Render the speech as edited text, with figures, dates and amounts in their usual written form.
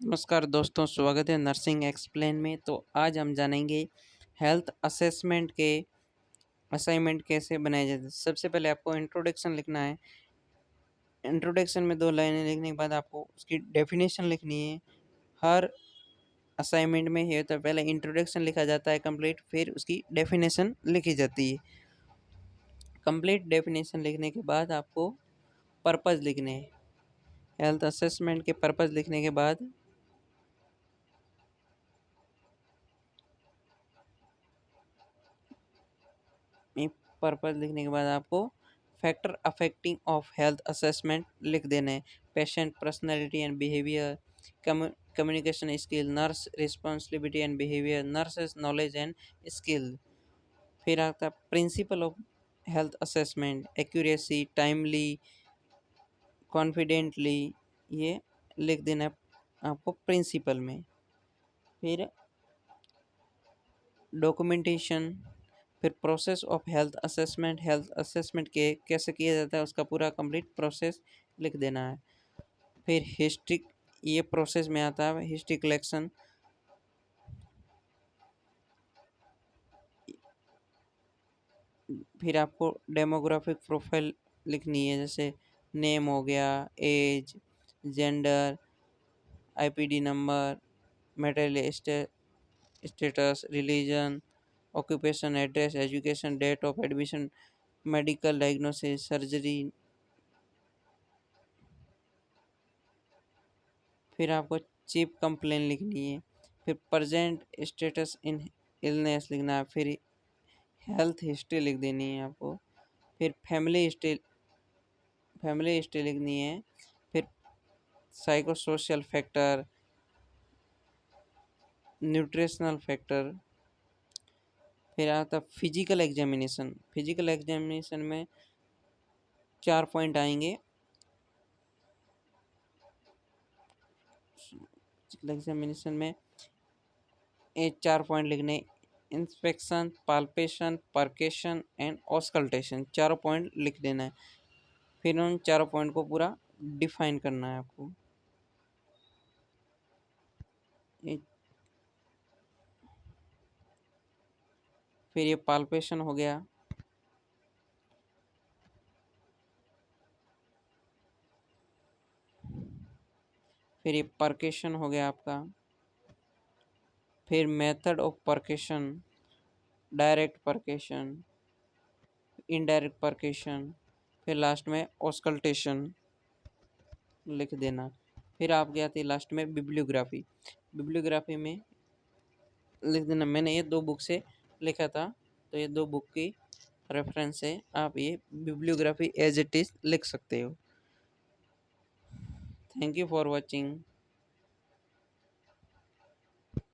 नमस्कार दोस्तों, स्वागत है नर्सिंग एक्सप्लेन में। तो आज हम जानेंगे हेल्थ असेसमेंट के असाइनमेंट कैसे बनाए जाते हैं। सबसे पहले आपको इंट्रोडक्शन लिखना है। इंट्रोडक्शन में 2 लाइनें लिखने के बाद आपको उसकी डेफिनेशन लिखनी है। हर असाइनमेंट में ये तो पहले इंट्रोडक्शन लिखा जाता है कंप्लीट, फिर उसकी डेफिनेशन लिखी जाती है। कंप्लीट डेफिनेशन लिखने के बाद आपको पर्पज़ लिखने हैं। हेल्थ असेसमेंट के पर्पज़ लिखने के बाद पर्पज़ लिखने के बाद आपको factor affecting of health assessment लिख देना है। Patient personality and behaviour, communication skill, nurse responsibility and behaviour, nurses knowledge and skill. फिर आता है principle of health assessment, accuracy, timely, confidently, ये लिख देना है आपको प्रिंसिपल में। फिर डॉक्यूमेंटेशन, फिर प्रोसेस ऑफ हेल्थ असेसमेंट के कैसे किया जाता है उसका पूरा कंप्लीट प्रोसेस लिख देना है। फिर हिस्ट्री, ये प्रोसेस में आता है हिस्ट्री कलेक्शन। फिर आपको डेमोग्राफिक प्रोफाइल लिखनी है, जैसे नेम हो गया, age, gender, IPD number, marital status, religion, occupation, address, education, date of admission, medical diagnosis, surgery. फिर आपको चीफ कंप्लेन लिखनी है। फिर प्रेजेंट स्टेटस इन इलनेस लिखना है। फिर हेल्थ हिस्ट्री लिख देनी है आपको। फिर फैमिली हिस्ट्री लिखनी है। फिर psycho social factor, nutritional factor. फिर आता फिजिकल एग्जामिनेशन में 4 पॉइंट आएंगे। फिजिकल एग्जामिनेशन में ये 4 पॉइंट लिखने, इंस्पेक्शन, पाल्पेशन, परकेशन एंड ऑस्कल्टेशन, चारों पॉइंट लिख देना है। फिर उन चारों पॉइंट को पूरा डिफाइन करना है आपको। ये- फिर ये पाल्पेशन हो गया। फिर ये परकेशन हो गया आपका। फिर मेथड ऑफ परकेशन, डायरेक्ट परकेशन, इनडायरेक्ट परकेशन। फिर लास्ट में ऑस्कल्टेशन लिख देना। फिर आपकी आती है लास्ट में बिब्लियोग्राफी। बिब्लियोग्राफी में लिख देना, मैंने ये 2 बुक से लिखा था, तो ये 2 बुक की रेफरेंस से आप ये बिब्लियोग्राफी एज इट इज़ लिख सकते हो। Thank you for watching.